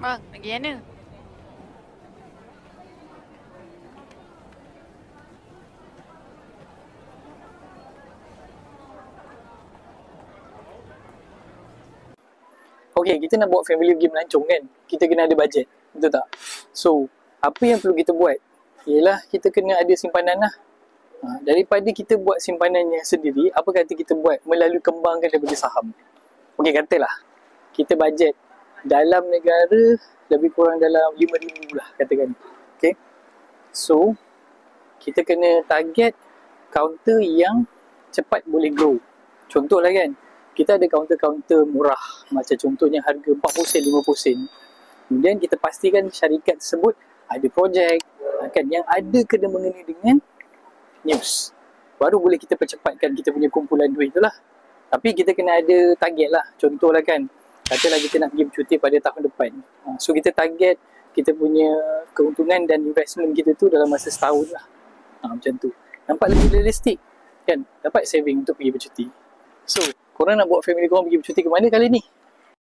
Bang, lagi mana? Okay, kita nak buat family game lancung kan? Kita kena ada bajet, betul tak? So, apa yang perlu kita buat? Ialah kita kena ada simpanan lah. Daripada kita buat simpanannya sendiri, apa kata kita buat melalui kembangkan daripada saham? Okay, katalah kita bajet dalam negara lebih kurang dalam 5,000 lah katakan. Okay, so kita kena target kaunter yang cepat boleh grow. Contohlah kan, kita ada kaunter-kaunter murah, macam contohnya harga 40 sen, 50 sen. Kemudian kita pastikan syarikat tersebut ada projek kan, yang ada kena mengenai dengan news. Baru boleh kita percepatkan kita punya kumpulan duit tu lah. Tapi kita kena ada target lah. Contohlah kan, katalah kita nak pergi bercuti pada tahun depan. So kita target kita punya keuntungan dan investment kita tu dalam masa setahun lah. Macam tu. Nampak lebih realistik kan? Dapat saving untuk pergi bercuti. So, korang nak buat family korang pergi bercuti ke mana kali ni?